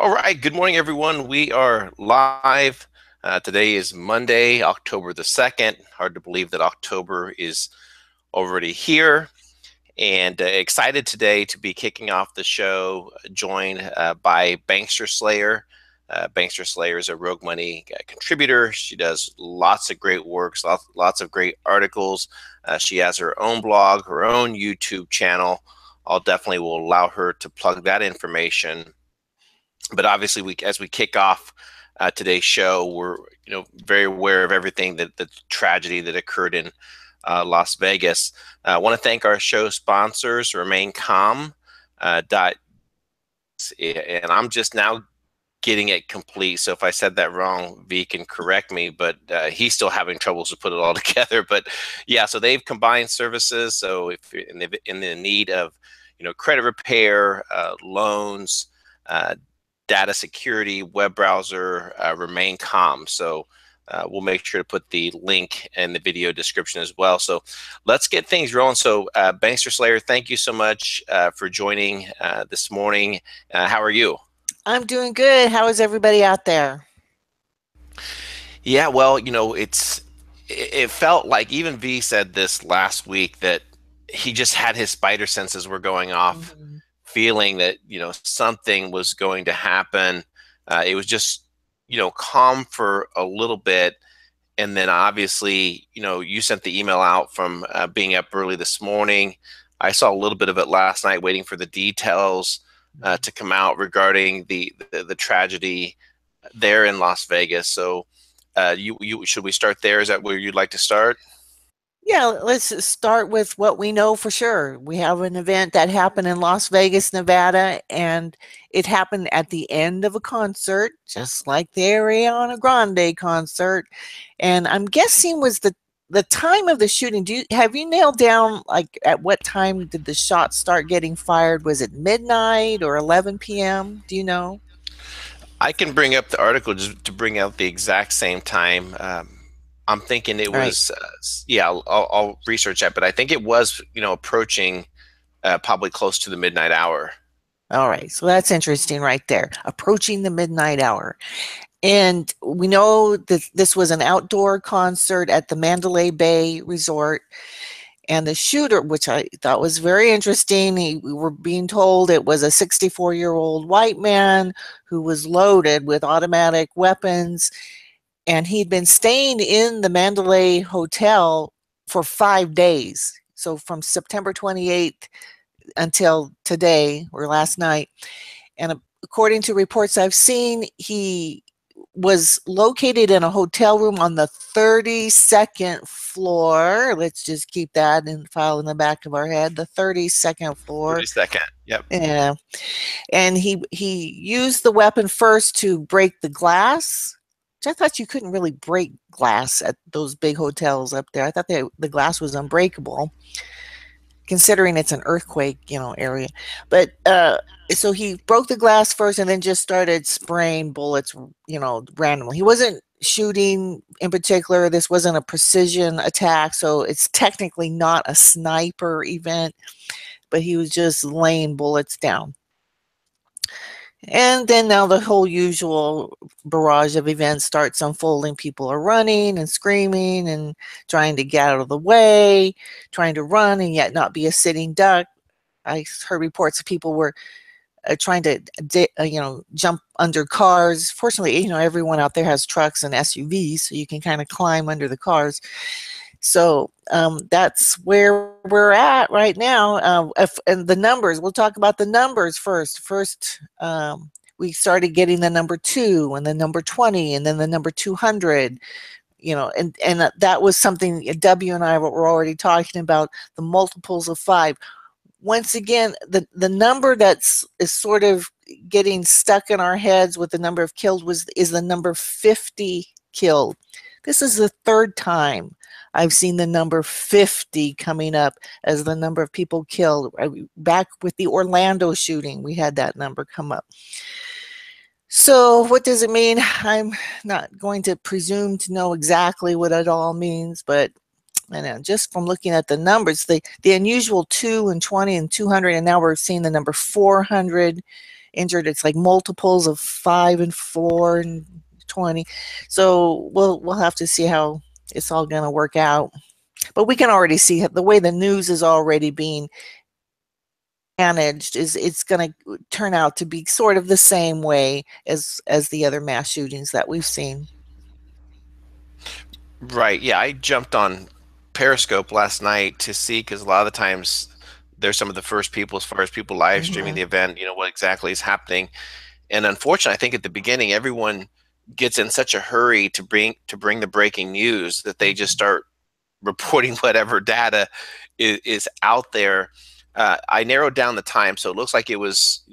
All right. Good morning, everyone. We are live. Today is Monday, October the 2nd. Hard to believe that October is already here. And excited today to be kicking off the show, joined by Bankster Slayer. Bankster Slayer is a Rogue Money contributor. She does lots of great works, lots of great articles. She has her own blog, her own YouTube channel. I'll definitely will allow her to plug that information. But obviously, as we kick off today's show, we're very aware of everything that the tragedy that occurred in Las Vegas. I want to thank our show sponsors, Remain Calm. And I'm just now getting it complete. So if I said that wrong, V can correct me, but he's still having troubles to put it all together. But yeah, so they've combined services. So if you're in the need of, credit repair, loans, data security, web browser, Remain Calm. So we'll make sure to put the link in the video description as well. So let's get things rolling. So Bankster Slayer, thank you so much for joining this morning. How are you? I'm doing good. How is everybody out there? Yeah, well, it felt like even V said this last week that he just had his spider senses were going off, Mhm. feeling that something was going to happen. It was just calm for a little bit, and then obviously you sent the email out from being up early this morning. I saw a little bit of it last night, waiting for the details to come out regarding the tragedy there in Las Vegas. So you should we start there? Is that where you'd like to start? Yeah, let's start with what we know for sure. We have an event that happened in Las Vegas, Nevada, and it happened at the end of a concert, just like the Ariana Grande concert. And I'm guessing was the time of the shooting. Have you nailed down like at what time did the shots start getting fired? Was it midnight or 11 p.m.? Do you know? I can bring up the article just to bring out the exact same time. I'm thinking it Right. was, yeah, I'll research that, but I think it was, approaching probably close to the midnight hour. All right. So that's interesting right there. Approaching the midnight hour. And we know that this was an outdoor concert at the Mandalay Bay Resort. And the shooter, which I thought was very interesting, we were being told it was a 64-year-old white man who was loaded with automatic weapons. And he'd been staying in the Mandalay Hotel for 5 days. So from September 28th until today or last night. And according to reports I've seen, he was located in a hotel room on the 32nd floor. Let's just keep that in file in the back of our head. The 32nd floor. 32nd. Yep. Yeah. And he used the weapon first to break the glass. Which I thought you couldn't really break glass at those big hotels up there. I thought the glass was unbreakable, considering it's an earthquake, area. But so he broke the glass first and then just started spraying bullets, randomly. He wasn't shooting in particular. This wasn't a precision attack, so it's technically not a sniper event, but he was just laying bullets down. And then now the whole usual barrage of events starts unfolding. People are running and screaming and trying to get out of the way, trying to run and yet not be a sitting duck. I heard reports of people were trying to, jump under cars. Fortunately, everyone out there has trucks and SUVs, so you can kind of climb under the cars. So that's where we're at right now. And the numbers, we'll talk about the numbers first. We started getting the number 2 and the number 20 and then the number 200. And that was something W and I were already talking about, the multiples of 5. Once again, the number is sort of getting stuck in our heads with the number of killed is the number 50 killed. This is the third time I've seen the number 50 coming up as the number of people killed. Back with the Orlando shooting, we had that number come up. So what does it mean? I'm not going to presume to know exactly what it all means, but just from looking at the numbers, the unusual 2 and 20 and 200, and now we're seeing the number 400 injured. It's like multiples of 5 and 4 and 20. So we'll have to see how it's all going to work out. But we can already see the way the news is already being managed is it's going to turn out to be sort of the same way as the other mass shootings that we've seen. Right. Yeah, I jumped on Periscope last night to see, because a lot of the times they're some of the first people, as far as people live streaming Mm-hmm. the event, what exactly is happening. And unfortunately, I think at the beginning, everyone gets in such a hurry to bring the breaking news that they just start reporting whatever data is out there. I narrowed down the time, so it looks like it was.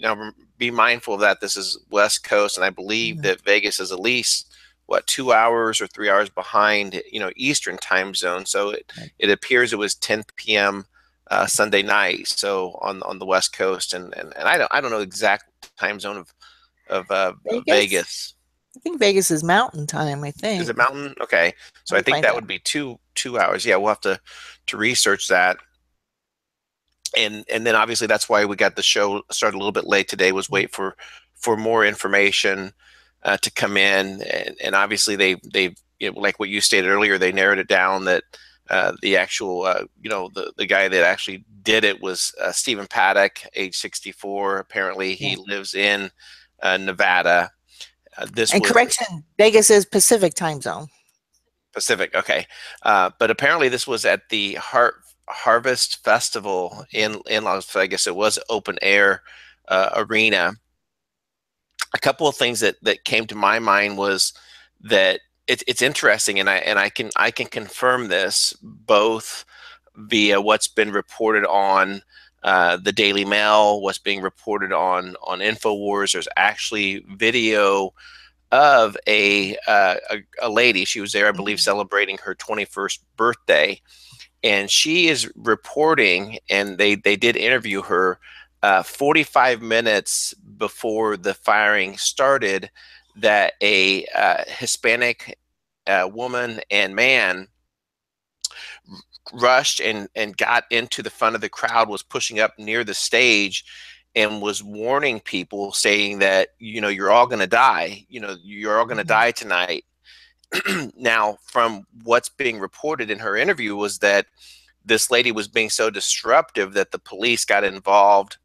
Be mindful of that. This is West Coast, and I believe Mm-hmm. that Vegas is at least 2 hours or 3 hours behind, Eastern time zone. So it appears it was 10 p.m. Sunday night. So on the West Coast, and I don't know the exact time zone of Vegas? Vegas. I think Vegas is mountain time, I Is think. it Mountain? Okay, so Let I me think find that out. would be two hours. Yeah, we'll have to research that. And then obviously that's why we got the show started a little bit late today. Was wait for more information to come in, and obviously they like what you stated earlier, they narrowed it down that the actual the guy that actually did it was Stephen Paddock, age 64. Apparently Yeah. he lives in Nevada. This And was correction, Vegas is Pacific time zone. Pacific, okay. But apparently this was at the Harvest Festival in Las Vegas. It was open air arena. A couple of things that came to my mind was that it's interesting, and I can confirm this both via what's been reported on the Daily Mail, what's being reported on Infowars. There's actually video of a lady. She was there, I believe, Mm-hmm. celebrating her 21st birthday, and she is reporting, and they did interview her 45 minutes before the firing started, that a Hispanic woman and man rushed and got into the front of the crowd, was pushing up near the stage, and was warning people, saying that you're all going to die, you're all going to Mm-hmm. die tonight. Now, from what's being reported in her interview, was that this lady was being so disruptive that the police got involved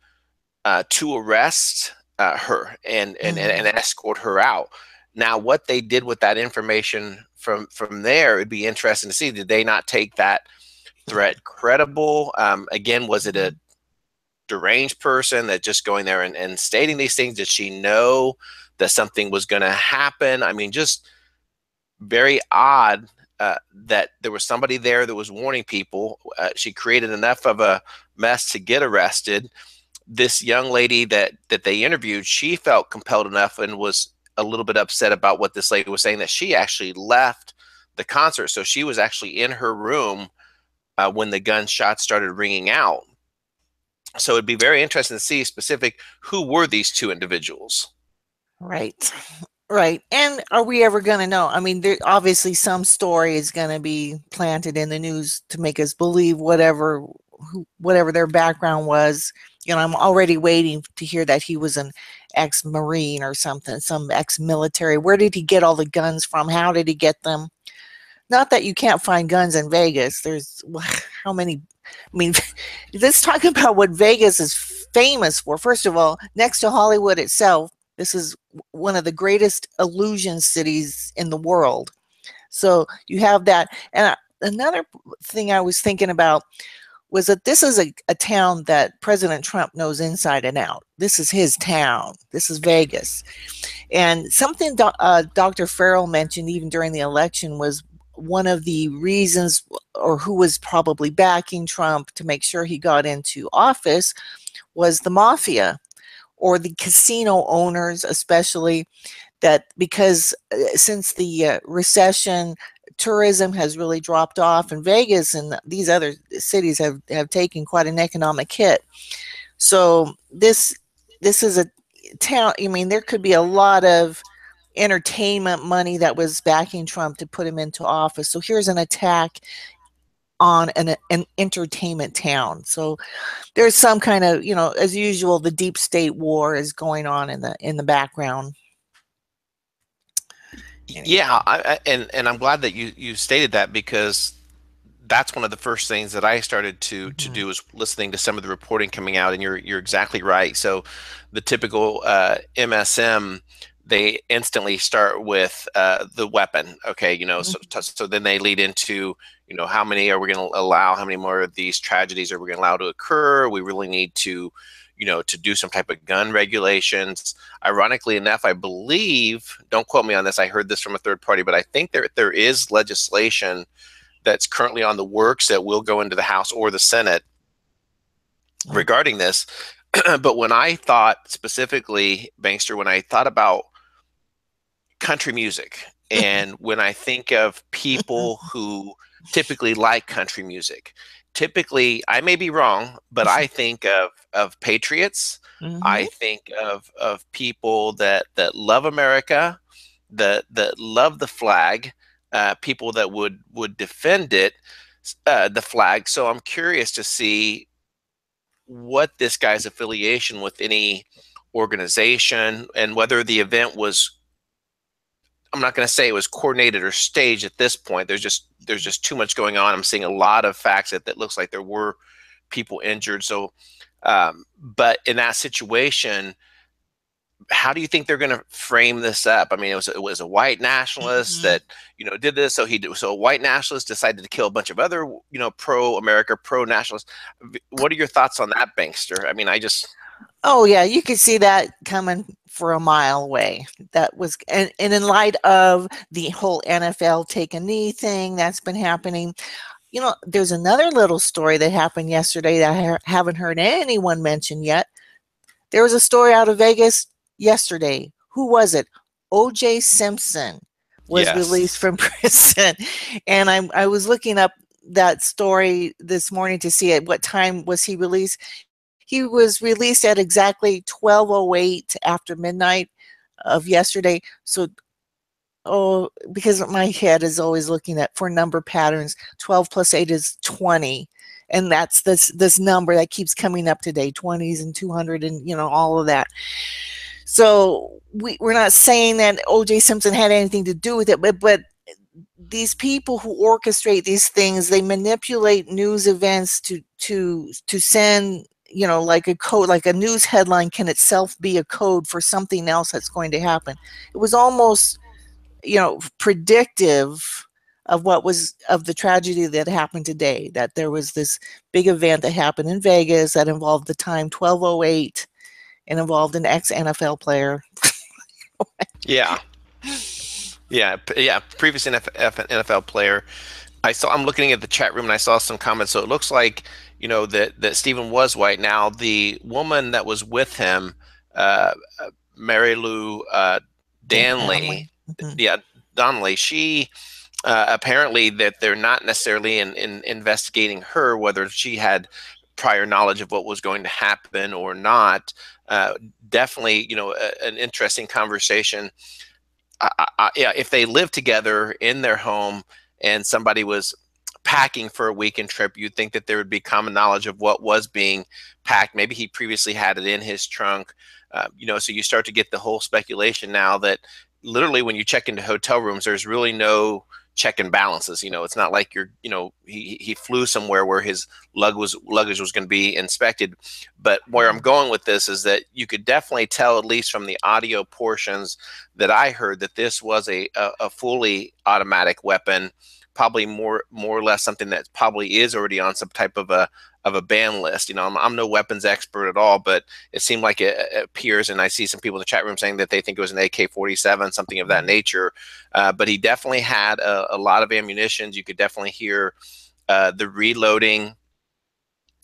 to arrest her and Mm-hmm. escort her out. Now, what they did with that information from there, it'd be interesting to see. Did they not take that threat credible? Again, was it a deranged person that just going there and stating these things? Did she know that something was going to happen? I mean, just very odd that there was somebody there that was warning people. She created enough of a mess to get arrested. This young lady that they interviewed, she felt compelled enough and was a little bit upset about what this lady was saying, that she actually left the concert. So she was actually in her room when the gunshots started ringing out. So it'd be very interesting to see specific who were these two individuals. Right. Right. And are we ever going to know? I mean, there obviously some story is going to be planted in the news to make us believe whatever their background was. I'm already waiting to hear that he was an ex-Marine or something, some ex-military. Where did he get all the guns from? How did he get them? Not that you can't find guns in Vegas. There's how many? I mean, let's talk about what Vegas is famous for. First of all, next to Hollywood itself, this is one of the greatest illusion cities in the world. So you have that. And another thing I was thinking about was that this is a town that President Trump knows inside and out. This is his town. This is Vegas. And something Dr. Farrell mentioned even during the election was one of the reasons, or who was probably backing Trump to make sure he got into office, was the mafia or the casino owners, especially, that because since the recession, tourism has really dropped off, and Vegas and these other cities have taken quite an economic hit. So this is a town. I mean, there could be a lot of entertainment money that was backing Trump to put him into office. So here's an attack on an entertainment town. So there's some kind of, as usual, the deep state war is going on in the background. Yeah, and I'm glad that you stated that, because that's one of the first things that I started to Mm-hmm. do, was listening to some of the reporting coming out, and you're exactly right. So the typical MSM, they instantly start with the weapon. Okay, so then they lead into, how many are we going to allow? How many more of these tragedies are we going to allow to occur? We really need to, to do some type of gun regulations. Ironically enough, I believe, don't quote me on this, I heard this from a third party, but I think there is legislation that's currently on the works that will go into the House or the Senate regarding this. But when I thought specifically, Bankster, when I thought about country music, and when I think of people who typically like country music, typically, I may be wrong, but I think of patriots. Mm-hmm. I think of people that love America, that love the flag, people that would defend it, the flag. So I'm curious to see what this guy's affiliation with any organization, and whether the event was, I'm not going to say it was coordinated or staged at this point. There's just too much going on. I'm seeing a lot of facts that looks like there were people injured. So, but in that situation, how do you think they're going to frame this up? I mean, it was a white nationalist Mm-hmm. that did this. So a white nationalist decided to kill a bunch of other pro America, pro nationalists. What are your thoughts on that, Bankster? I mean, I just Oh yeah, you could see that coming for a mile away. That was, and in light of the whole NFL take a knee thing that's been happening, there's another little story that happened yesterday that I haven't heard anyone mention yet. There was a story out of Vegas yesterday. Who was it? O.J. Simpson was released yes, from prison, and I was looking up that story this morning to see at what time was he released. He was released at exactly 12:08 after midnight of yesterday. So, because my head is always looking at for number patterns, 12 plus 8 is 20. And that's this number that keeps coming up today, 20s and 200 and all of that. So we're not saying that O.J. Simpson had anything to do with it, but these people who orchestrate these things, they manipulate news events to send, like a code, like a news headline can itself be a code for something else that's going to happen. It was almost, predictive of of the tragedy that happened today, that there was this big event that happened in Vegas that involved the time 12:08 and involved an ex NFL player. yeah, yeah. Previous NFL player. I'm looking at the chat room, and I saw some comments. So it looks like that Stephen was white. Now the woman that was with him, uh, Mary Lou Danley, Family. Mm-hmm. yeah, Donnelly. She apparently that they're not necessarily in investigating her, whether she had prior knowledge of what was going to happen or not. Uh, Definitely, an interesting conversation. Yeah, if they lived together in their home and somebody was packing for a weekend trip, you'd think that there would be common knowledge of what was being packed. Maybe he previously had it in his trunk. So you start to get the whole speculation now that literally when you check into hotel rooms, there's really no check and balances. It's not like he flew somewhere where his luggage was going to be inspected. But where I'm going with this is that you could definitely tell, at least from the audio portions that I heard, that this was a fully automatic weapon, probably more or less something that probably is already on some type of a ban list. I'm no weapons expert at all, but it seemed like it appears, and I see some people in the chat room saying that they think it was an AK-47, something of that nature. But he definitely had a lot of ammunition. You could definitely hear the reloading.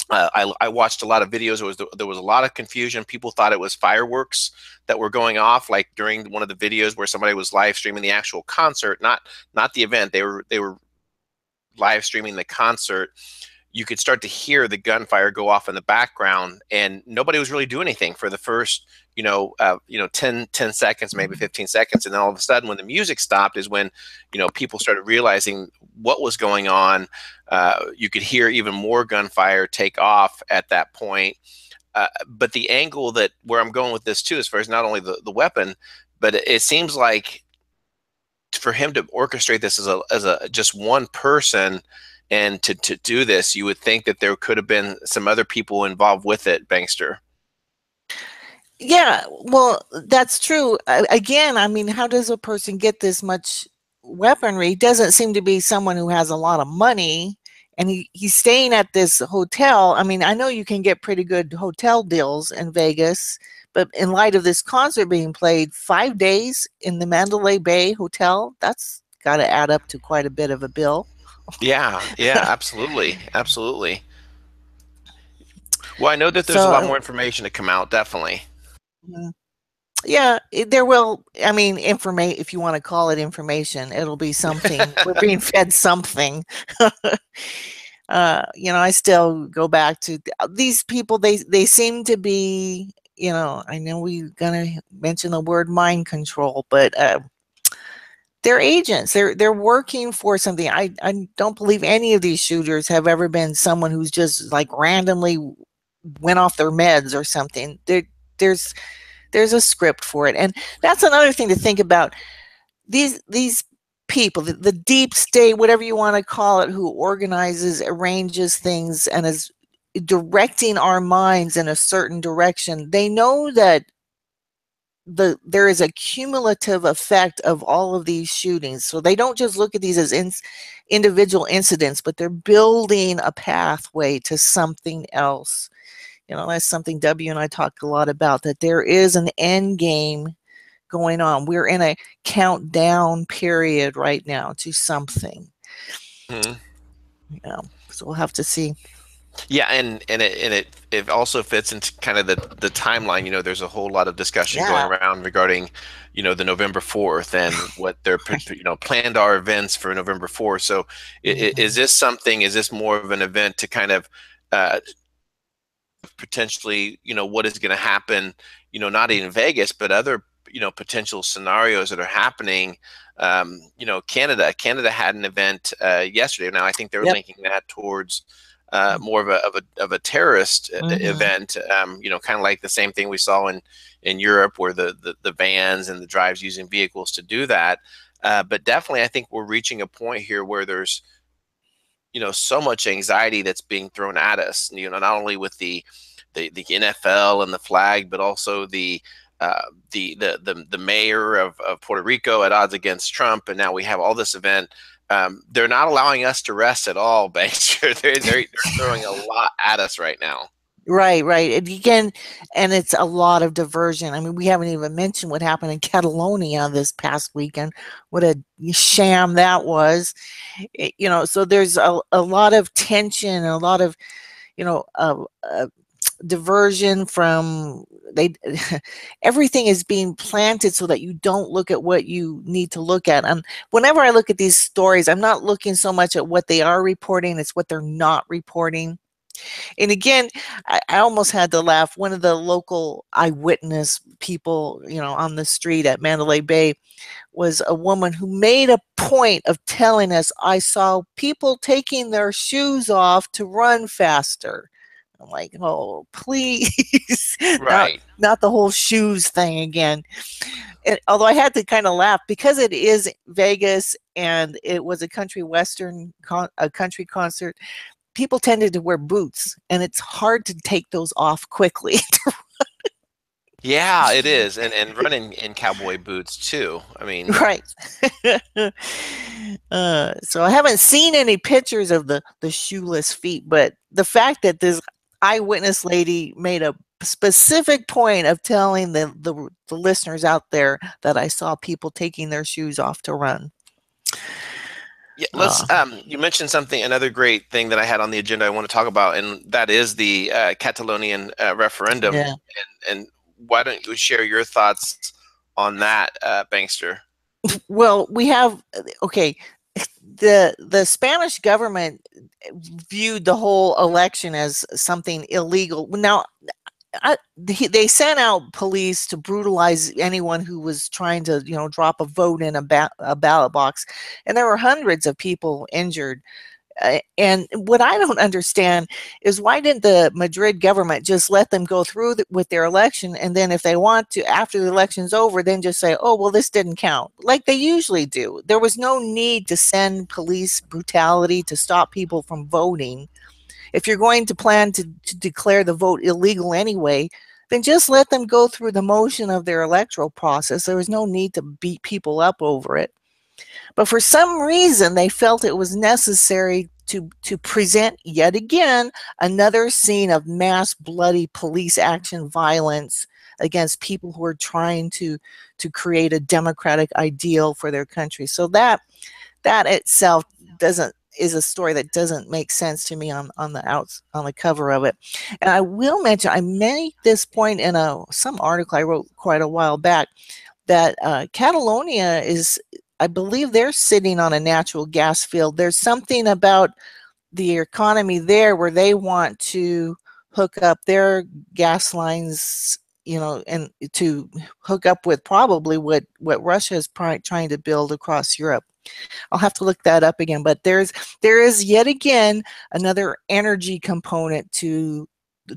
I watched a lot of videos. There was a lot of confusion. People thought it was fireworks that were going off, like during one of the videos where somebody was live streaming the actual concert, not the event. They were live streaming the concert. You could start to hear the gunfire go off in the background, and nobody was really doing anything for the first 10 seconds, maybe 15 seconds. And then all of a sudden, when the music stopped, is when people started realizing what was going on. You could hear even more gunfire take off at that point. But the angle that where I'm going with this too, as far as not only the weapon, but it seems like for him to orchestrate this as a just one person and to do this, you would think that there could have been some other people involved with it, Bankster. Yeah, well, that's true. Again, I mean, how does a person get this much weaponry? It doesn't seem to be someone who has a lot of money, and he's staying at this hotel. I mean, I know you can get pretty good hotel deals in Vegas, but in light of this concert being played 5 days in the Mandalay Bay Hotel, that's got to add up to quite a bit of a bill. Yeah, yeah, absolutely, absolutely. Well, I know that there's a lot So, more information to come out, definitely. mm, yeah, there will. I mean, information. If you want to call it information, it'll be something. We're being fed something. I still go back to these people. They seem to be. I know we're gonna mention the word mind control, but they're agents. They're working for something. I don't believe any of these shooters have ever been someone who's just like randomly went off their meds or something. There's there's a script for it, and that's another thing to think about. These people, the deep state, whatever you want to call it, who organizes, arranges things, and is directing our minds in a certain direction. They know that there is a cumulative effect of all of these shootings, so they don't just look at these as individual incidents, but they're building a pathway to something else. That's something W and I talk a lot about, that there is an end game going on. We're in a countdown period right now to something. Mhm. So we'll have to see. Yeah, and it also fits into kind of the timeline. There's a whole lot of discussion going Yeah. around regarding, the November 4th and what their planned are events for November 4th. So is Mhm. this something? Is this more of an event to kind of potentially, what is going to happen? Not in Vegas, but other potential scenarios that are happening. Canada had an event yesterday. Now I think they're Yep. linking that towards more of a terrorist Mhm. event. Kind of like the same thing we saw in Europe, where the vans and the drives using vehicles to do that. But definitely, I think we're reaching a point here where there's so much anxiety that's being thrown at us. Not only with the NFL and the flag, but also the mayor of Puerto Rico at odds against Trump, and now we have all this event. They're not allowing us to rest at all, Banks. They're throwing a lot at us right now. Right, right. And again, and it's a lot of diversion. I mean, we haven't even mentioned what happened in Catalonia this past weekend. What a sham that was. So there's a lot of tension, a lot of, you know, uh, uh, diversion from they everything is being planted so that you don't look at what you need to look at. And whenever I look at these stories, I'm not looking so much at what they are reporting, it's what they're not reporting. And again, I almost had to laugh. One of the local eyewitness people, on the street at Mandalay Bay, was a woman who made a point of telling us, I saw people taking their shoes off to run faster. I'm like, oh, please, not Right. not the whole shoes thing again. Although I had to kind of laugh because it is Vegas and it was a country western, a country concert. People tended to wear boots, and it's hard to take those off quickly. Yeah, it is, and running in cowboy boots too. I mean, Right. So I haven't seen any pictures of the shoeless feet, but the fact that this eyewitness lady made a specific point of telling the listeners out there that I saw people taking their shoes off to run. yeah, let's. Uh, You mentioned something, another great thing that I had on the agenda I want to talk about, and that is the Catalonian referendum. yeah. And why don't you share your thoughts on that, Bankster? Well, we have okay. The Spanish government viewed the whole election as something illegal. Now, they sent out police to brutalize anyone who was trying to, drop a vote in a ballot box, and there were hundreds of people injured. And what I don't understand is, why didn't the Madrid government just let them go through with their election, and then if they want to, after the election's over, then just say, oh, well, this didn't count, like they usually do. There was no need to send police brutality to stop people from voting. If you're going to plan to declare the vote illegal anyway, then just let them go through the motion of their electoral process. There was no need to beat people up over it. But for some reason, they felt it was necessary to present yet again another scene of mass bloody police action violence against people who are trying to create a democratic ideal for their country. So that itself is a story that doesn't make sense to me on the cover of it. And I will mention, I made this point in some article I wrote quite a while back, that Catalonia is, I believe they're sitting on a natural gas field. There's something about the economy there where they want to hook up their gas lines, and to hook up with probably what Russia is trying to build across Europe. I'll have to look that up again, but there is yet again another energy component to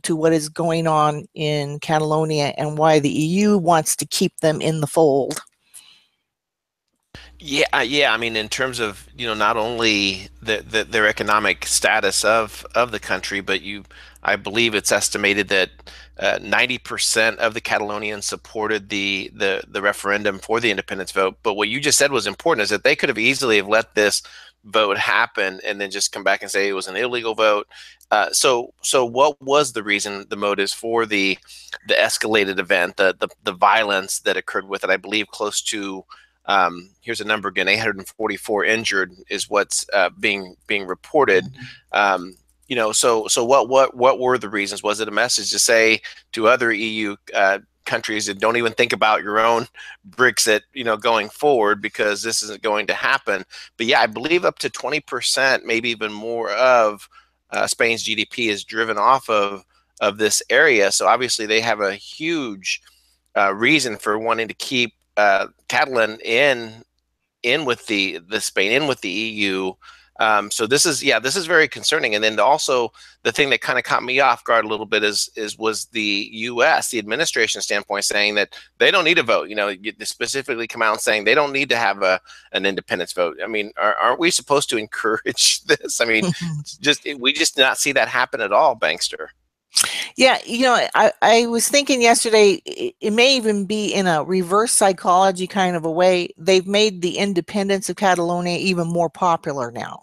what is going on in Catalonia, and why the EU wants to keep them in the fold. Yeah, yeah. I mean, in terms of, not only their economic status of the country, but I believe it's estimated that 90% of the Catalonians supported the referendum for the independence vote. But what you just said was important, is that they could have easily have let this vote happen and then just come back and say it was an illegal vote. So what was the reason, the motives for the escalated event, the violence that occurred with it? I believe close to, here's a number again, 844 injured is what's being reported. So what were the reasons? Was it a message to say to other EU countries that don't even think about your own Brexit, going forward, because this isn't going to happen? But yeah, I believe up to 20%, maybe even more, of Spain's GDP is driven off of this area. So obviously they have a huge reason for wanting to keep Catalan in with the Spain, in with the EU. So this is very concerning. And then also the thing that kind of caught me off guard a little bit was the U.S., the administration standpoint, saying that they don't need a vote. They specifically come out and saying they don't need to have an independence vote. I mean, aren't we supposed to encourage this? I mean, we just not see that happen at all, Bankster. Yeah, I was thinking yesterday, it may even be in a reverse psychology kind of a way. They've made the independence of Catalonia even more popular now.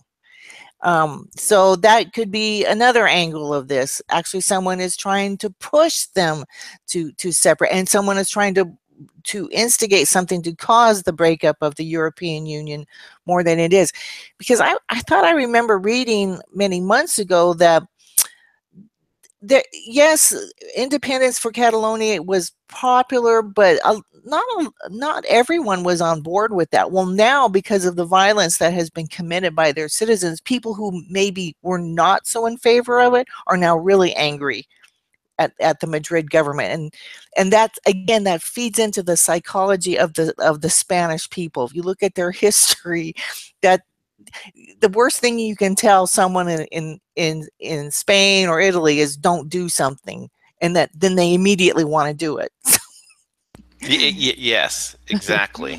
So that could be another angle of this. Actually, someone is trying to push them to separate, and someone is trying to instigate something to cause the breakup of the European Union more than it is. Because I thought I remember reading many months ago that yes, independence for Catalonia was popular, but not everyone was on board with that. Well, now, because of the violence that has been committed by their citizens, people who maybe were not so in favor of it are now really angry at the Madrid government, and that again, that feeds into the psychology of the Spanish people. If you look at their history, that the worst thing you can tell someone in Spain or Italy is don't do something, and that then they immediately want to do it. Yes, exactly.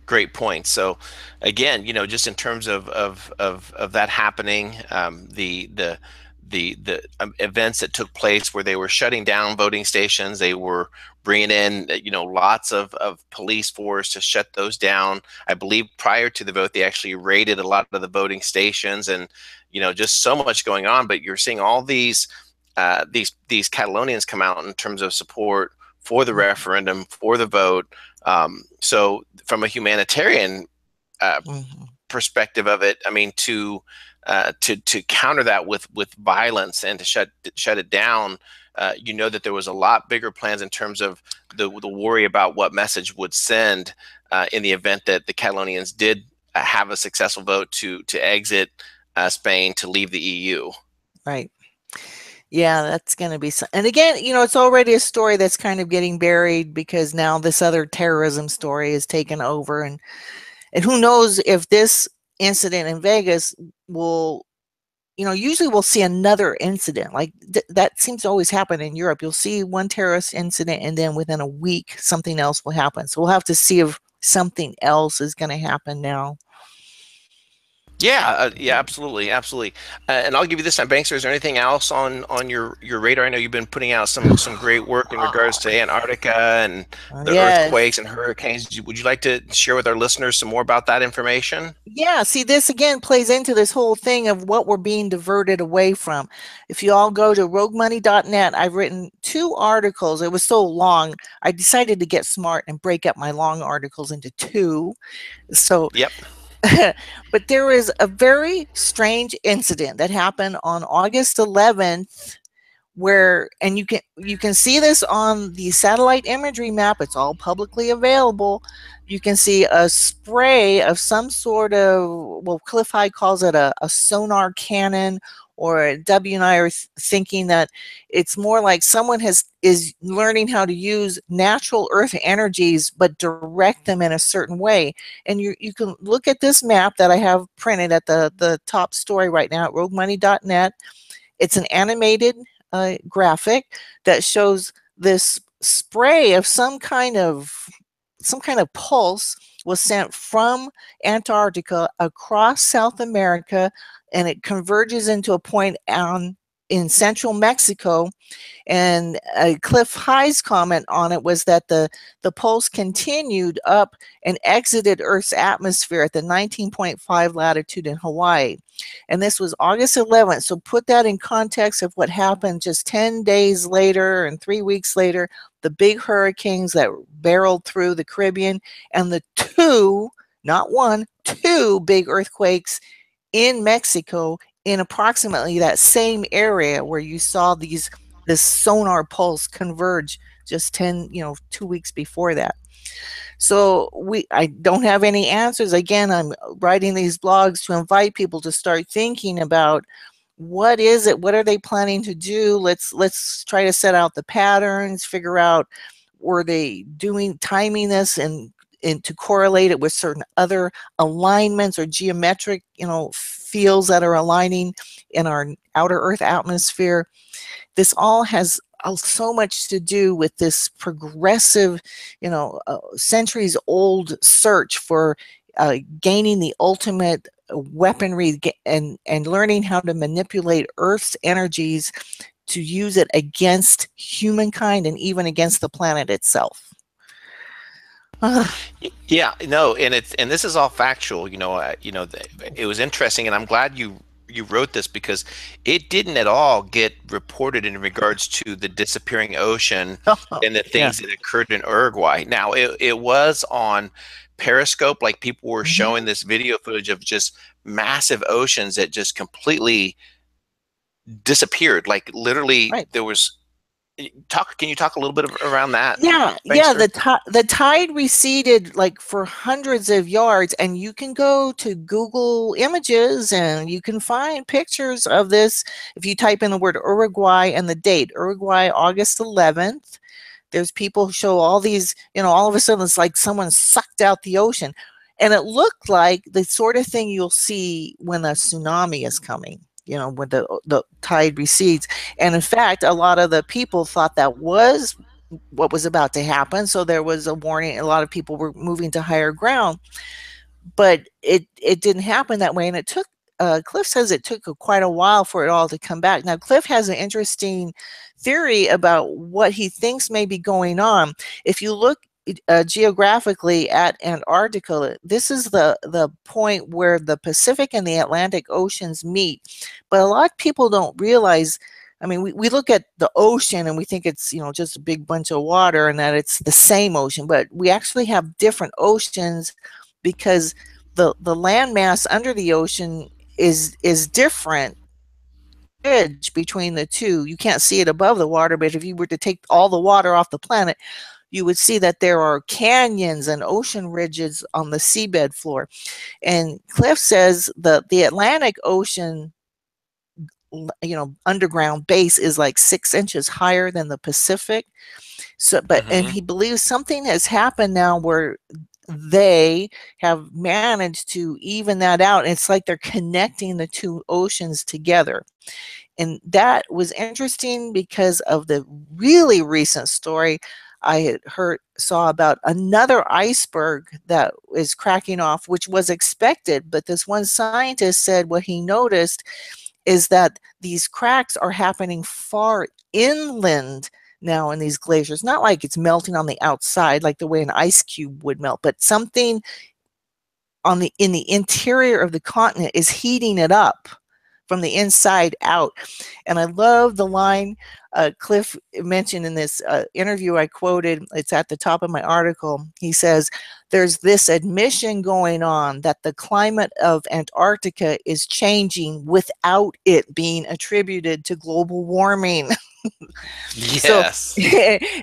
Great point. So again, just in terms of that happening, the events that took place where they were shutting down voting stations, they were bringing in lots of police force to shut those down. I believe prior to the vote, they actually raided a lot of the voting stations, and just so much going on. But you're seeing all these Catalonians come out in terms of support for the referendum, for the vote. So from a humanitarian perspective of it, I mean, to counter that with violence and to shut it down, that there was a lot bigger plans in terms of the worry about what message would send in the event that the Catalonians did have a successful vote to exit Spain, to leave the EU. Right. Yeah, that's going to be some, and again, it's already a story that's kind of getting buried because now this other terrorism story is taken over, and who knows if this incident in Vegas will, usually we'll see another incident like that seems to always happen in Europe. You'll see one terrorist incident and then within a week something else will happen. So we'll have to see if something else is going to happen now. Yeah, yeah, absolutely, absolutely. And I'll give you this time, Bankster. Is there anything else on your radar? I know you've been putting out some great work in regards to Antarctica and the Yes. earthquakes and hurricanes. Would you like to share with our listeners some more about that information? Yeah, see, this again plays into this whole thing of what we're being diverted away from. If you all go to roguemoney.net, I've written 2 articles. It was so long, I decided to get smart and break up my long articles into 2. So, Yep. but there was a very strange incident that happened on August 11th where, and you can see this on the satellite imagery map. It's all publicly available. You can see a spray of some sort of, well, Cliff High calls it a sonar cannon, or W and I are thinking that it's more like someone is learning how to use natural earth energies but direct them in a certain way. And you can look at this map that I have printed at the top story right now at roguemoney.net. It's an animated graphic that shows this spray of some kind of pulse was sent from Antarctica across South America, and it converges into a point in central Mexico. And Cliff High's comment on it was that the pulse continued up and exited Earth's atmosphere at the 19.5 latitude in Hawaii. And this was August 11th. So put that in context of what happened just 10 days later and 3 weeks later, the big hurricanes that barreled through the Caribbean, and the 2, not 1, 2 big earthquakes in Mexico in approximately that same area where you saw this sonar pulse converge just 2 weeks before that. So I don't have any answers. Again, I'm writing these blogs to invite people to start thinking about what is it, what are they planning to do. Let's try to set out the patterns, figure out, were they doing timing this and to correlate it with certain other alignments or geometric fields that are aligning in our outer Earth atmosphere. This all has so much to do with this progressive, centuries old search for gaining the ultimate weaponry and learning how to manipulate Earth's energies to use it against humankind and even against the planet itself. Yeah, no, and this is all factual. It was interesting, and I'm glad you wrote this because it didn't at all get reported in regards to the disappearing ocean and the Yeah. things that occurred in Uruguay. Now, it was on Periscope, like people were Mhm. showing this video footage of just massive oceans that just completely disappeared. Like literally, Right. there was talk. Can you talk a little bit around that, Yeah, Bankster? the tide receded like for hundreds of yards, and you can go to Google Images and you can find pictures of this if you type in the word Uruguay and the date, Uruguay, August 11th. There's people who show all these, all of a sudden it's like someone sucked out the ocean. And it looked like the sort of thing you'll see when a tsunami is coming, when the tide recedes. And in fact, a lot of the people thought that was what was about to happen. So there was a warning. A lot of people were moving to higher ground, but it didn't happen that way. And it took, Cliff says it took quite a while for it all to come back. Now, Cliff has an interesting theory about what he thinks may be going on. If you look geographically at Antarctica, this is the point where the Pacific and the Atlantic Oceans meet. But a lot of people don't realize, I mean, we look at the ocean and we think it's, just a big bunch of water and that it's the same ocean, but we actually have different oceans because the land mass under the ocean is different. Bridge between the two. You can't see it above the water, but if you were to take all the water off the planet, you would see that there are canyons and ocean ridges on the seabed floor. And Cliff says the Atlantic Ocean underground base is like 6 inches higher than the Pacific. So, and Hmm. he believes something has happened now where they have managed to even that out. It's like they're connecting the two oceans together. And that was interesting because of the really recent story I had saw about another iceberg that is cracking off, which was expected. But this one scientist said what he noticed is that these cracks are happening far inland now in these glaciers. Not like it's melting on the outside, like the way an ice cube would melt, but something in the interior of the continent is heating it up from the inside out. And I love the line Cliff mentioned in this interview I quoted. It's at the top of my article. He says, there's this admission going on that the climate of Antarctica is changing without it being attributed to global warming. So, Yes.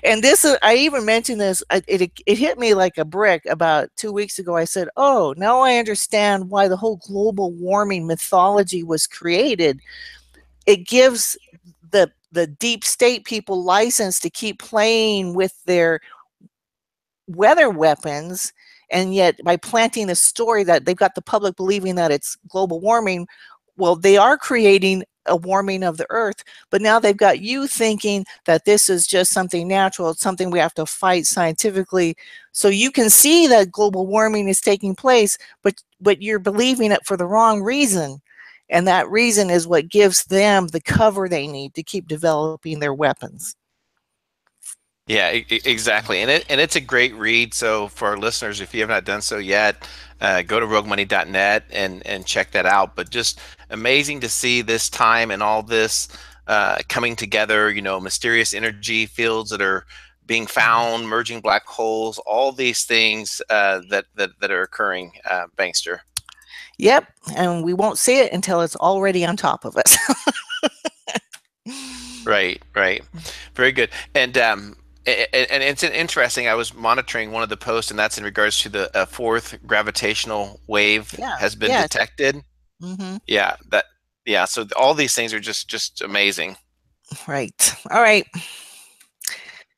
and this, I even mentioned this, it hit me like a brick about 2 weeks ago. I said, oh, now I understand why the whole global warming mythology was created. It gives the deep state people license to keep playing with their weather weapons, and yet by planting the story that they've got the public believing that it's global warming, well, they are creating a warming of the earth, but now they've got you thinking that this is just something natural. It's something we have to fight scientifically. So you can see that global warming is taking place, but you're believing it for the wrong reason. And that reason is what gives them the cover they need to keep developing their weapons. Yeah, exactly. And it's a great read. So for our listeners, if you have not done so yet, go to roguemoney.net and check that out. But just amazing to see this time and all this coming together, mysterious energy fields that are being found, merging black holes, all these things that are occurring, Bankster. Yep, and we won't see it until it's already on top of us. Right, right. Very good. And it's interesting. I was monitoring one of the posts, and that's in regards to the fourth gravitational wave Yeah, has been yeah. detected. Mm-hmm. Yeah, yeah. So all these things are just amazing. Right. All right.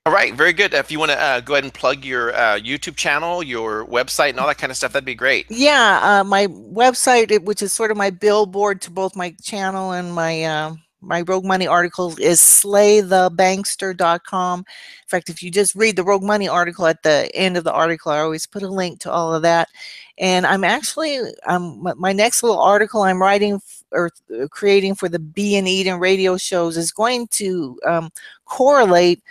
All right, very good. If you want to go ahead and plug your YouTube channel, your website, and all that kind of stuff, that'd be great. Yeah, my website, which is sort of my billboard to both my channel and my Rogue Money articles, is slaythebankster.com. In fact, if you just read the Rogue Money article at the end of the article, I always put a link to all of that. And I'm actually, my next little article I'm writing or creating for the Bee and Eden radio shows is going to correlate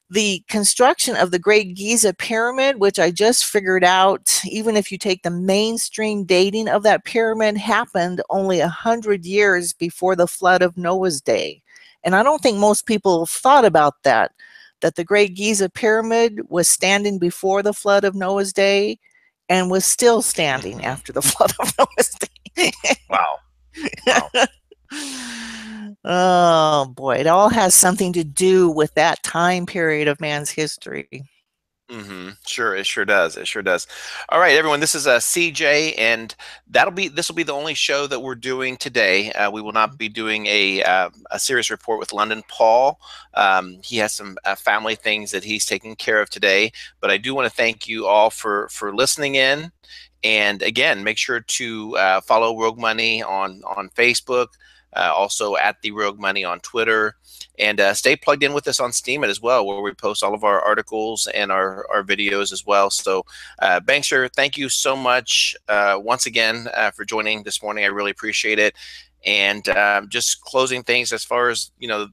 the construction of the Great Giza Pyramid, which I just figured out, even if you take the mainstream dating of that pyramid, happened only 100 years before the flood of Noah's day. And I don't think most people thought about that the Great Giza Pyramid was standing before the flood of Noah's day and was still standing Hmm. after the flood of Noah's day. Wow. Wow. Oh boy, it all has something to do with that time period of man's history. Sure, it sure does. It sure does. All right, everyone. This is CJ, and this will be the only show that we're doing today. We will not be doing a serious report with London Paul. He has some family things that he's taking care of today. But I do want to thank you all for listening in. And again, make sure to follow Rogue Money on Facebook, also at the Rogue Money on Twitter. And stay plugged in with us on Steemit as well, where we post all of our articles and our videos as well. So, Bankster, thank you so much once again for joining this morning. I really appreciate it. And just closing things as far as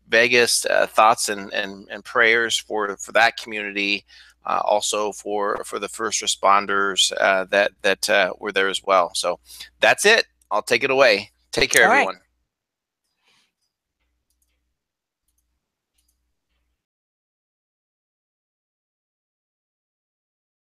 Vegas thoughts and prayers for that community, also for the first responders that were there as well. So that's it. I'll take it away. Take care, All right. everyone.